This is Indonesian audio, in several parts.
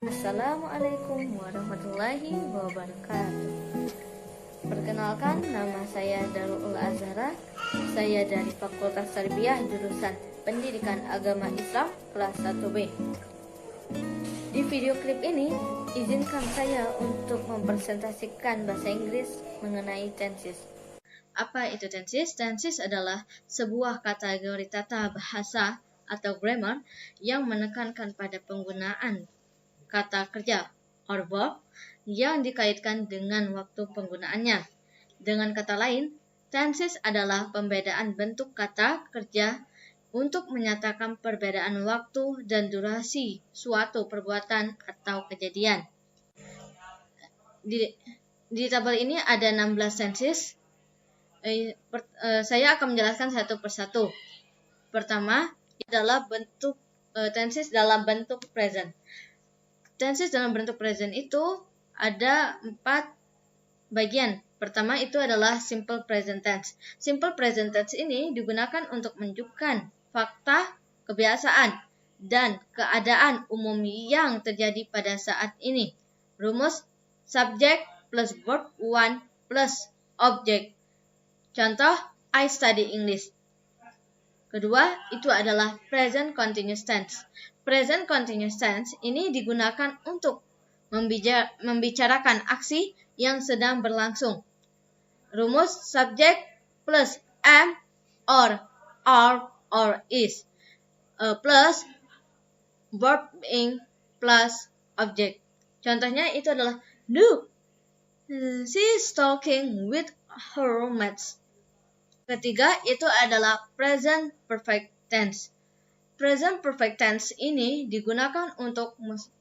Assalamualaikum warahmatullahi wabarakatuh. Perkenalkan, nama saya Darul Azhara. Saya dari Fakultas Tarbiyah jurusan Pendidikan Agama Islam kelas 1B. Di video klip ini, izinkan saya untuk mempresentasikan bahasa Inggris mengenai tenses. Apa itu tenses? Tenses adalah sebuah kategori tata bahasa atau grammar yang menekankan pada penggunaan kata kerja or verb yang dikaitkan dengan waktu penggunaannya. Dengan kata lain, tenses adalah pembedaan bentuk kata kerja untuk menyatakan perbedaan waktu dan durasi suatu perbuatan atau kejadian. Di tabel ini ada 16 tenses. Saya akan menjelaskan satu persatu. Pertama adalah bentuk tenses dalam bentuk present. Tenses dalam bentuk present itu ada 4 bagian. Pertama itu adalah simple present tense. Simple present tense ini digunakan untuk menunjukkan fakta, kebiasaan, dan keadaan umum yang terjadi pada saat ini. Rumus subject plus verb 1 plus object. Contoh, I study English. Kedua, itu adalah present continuous tense. Present continuous tense ini digunakan untuk membicarakan aksi yang sedang berlangsung. Rumus subject plus am or are or is plus verb being plus object. Contohnya itu adalah no, she's talking with her mates. Ketiga itu adalah present perfect tense. Present perfect tense ini digunakan untuk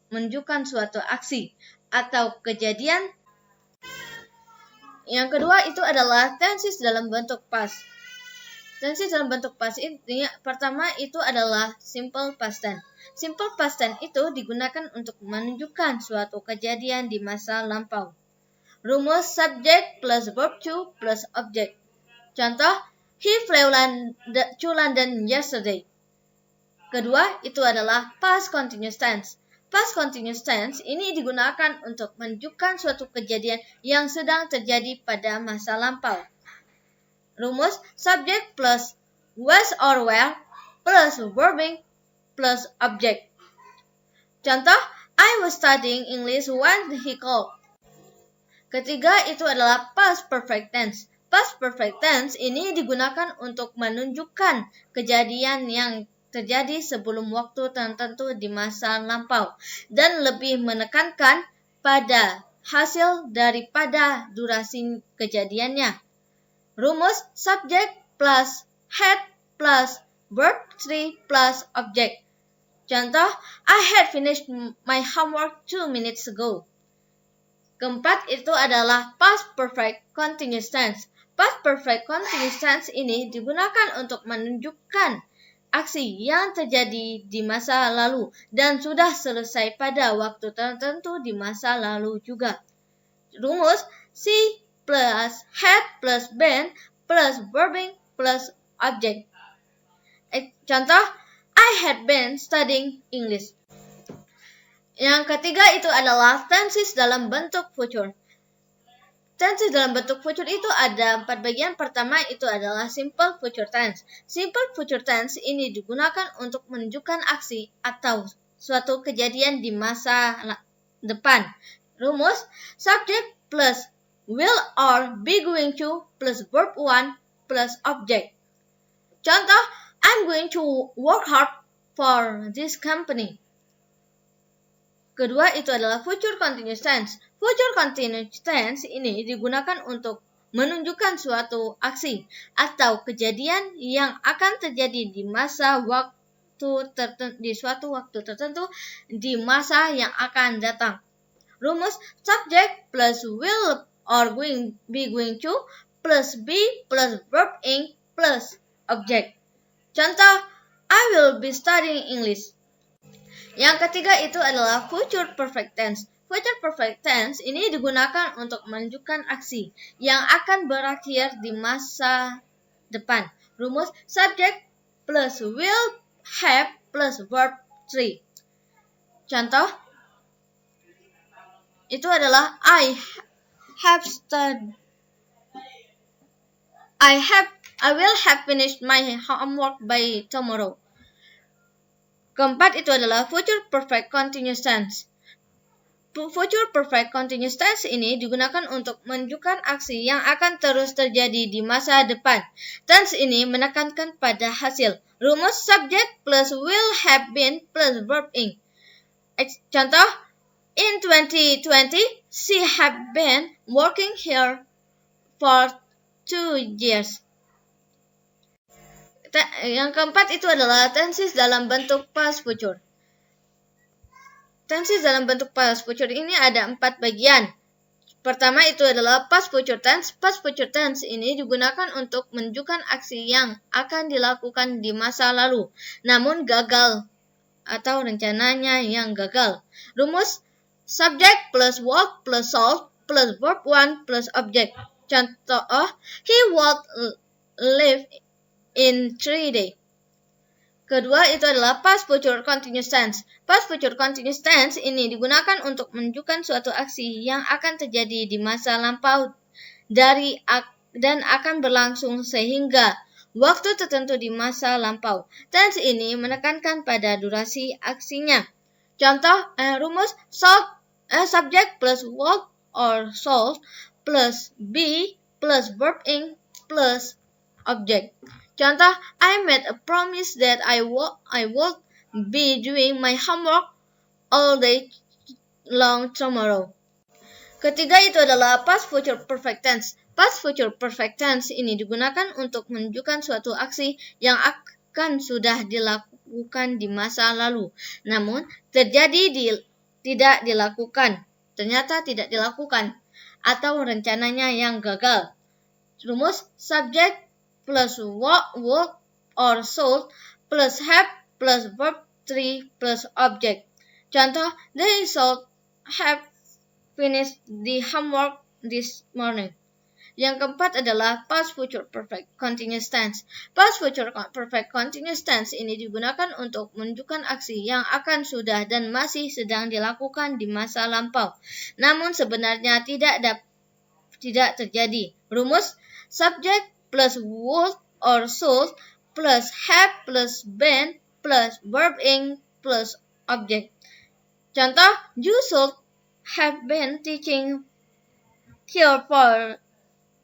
menunjukkan suatu aksi atau kejadian. Yang kedua itu adalah tenses dalam bentuk past. Tenses dalam bentuk past ini pertama itu adalah simple past tense. Simple past tense itu digunakan untuk menunjukkan suatu kejadian di masa lampau. Rumus subject plus verb to plus object. Contoh, he flew to London yesterday. Kedua, itu adalah past continuous tense. Past continuous tense ini digunakan untuk menunjukkan suatu kejadian yang sedang terjadi pada masa lampau. Rumus subject plus was or were plus verbing plus object. Contoh, I was studying English when he called. Ketiga, itu adalah past perfect tense. Past perfect tense ini digunakan untuk menunjukkan kejadian yang terjadi sebelum waktu tertentu di masa lampau dan lebih menekankan pada hasil daripada durasi kejadiannya. Rumus subject plus had plus verb 3 plus object. Contoh, I had finished my homework 2 minutes ago. Keempat itu adalah past perfect continuous tense. Past perfect continuous tense ini digunakan untuk menunjukkan aksi yang terjadi di masa lalu dan sudah selesai pada waktu tertentu di masa lalu juga. Rumus see plus had plus been plus verbing plus object. Contoh, I had been studying English. Yang ketiga itu adalah tenses dalam bentuk future. Tenses dalam bentuk future itu ada 4 bagian. Pertama itu adalah simple future tense. Simple future tense ini digunakan untuk menunjukkan aksi atau suatu kejadian di masa depan. Rumus subject plus will or be going to plus verb 1 plus object. Contoh, I'm going to work hard for this company. Kedua itu adalah future continuous tense. Future continuous tense ini digunakan untuk menunjukkan suatu aksi atau kejadian yang akan terjadi di masa waktu tertentu, di suatu waktu tertentu di masa yang akan datang. Rumus subject plus will or be going to plus be plus verb ing plus object. Contoh, I will be studying English. Yang ketiga itu adalah future perfect tense. Future perfect tense ini digunakan untuk menunjukkan aksi yang akan berakhir di masa depan. Rumus subject plus will have plus verb 3. Contoh, itu adalah I will have finished my homework by tomorrow. Keempat itu adalah future perfect continuous tense. Future perfect continuous tense ini digunakan untuk menunjukkan aksi yang akan terus terjadi di masa depan. Tense ini menekankan pada hasil. Rumus subject plus will have been plus verb ing. Contoh, in 2020, she have been working here for 2 years. Yang keempat itu adalah tenses dalam bentuk past future. Tenses dalam bentuk past future ini ada 4 bagian. Pertama itu adalah past future tense. Past future tense ini digunakan untuk menunjukkan aksi yang akan dilakukan di masa lalu, namun gagal atau rencananya yang gagal. Rumus subject plus work plus solve plus verb 1 plus object. Contoh, he would live in 3 days. Kedua itu adalah past future continuous tense. Past future continuous tense ini digunakan untuk menunjukkan suatu aksi yang akan terjadi di masa lampau dan akan berlangsung sehingga waktu tertentu di masa lampau. Tense ini menekankan pada durasi aksinya. Contoh, rumus subject plus work or solve plus be plus verb ing plus object. Contoh, I made a promise that I would be doing my homework all day long tomorrow. Ketiga itu adalah past future perfect tense. Past future perfect tense ini digunakan untuk menunjukkan suatu aksi yang akan sudah dilakukan di masa lalu, namun ternyata tidak dilakukan, atau rencananya yang gagal. Rumus subject plus work or sold plus have plus verb 3 plus object. Contoh, they should have finished the homework this morning. Yang keempat adalah past future perfect continuous tense. Past future perfect continuous tense ini digunakan untuk menunjukkan aksi yang akan sudah dan masih sedang dilakukan di masa lampau, namun sebenarnya tidak terjadi. Rumus subject plus would or should plus have plus been plus verb ing plus object. Contoh, you should have been teaching here for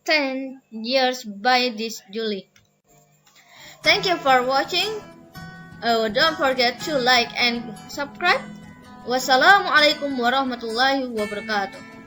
10 years by this July. Thank you for watching. Don't forget to like and subscribe. Wassalamualaikum warahmatullahi wabarakatuh.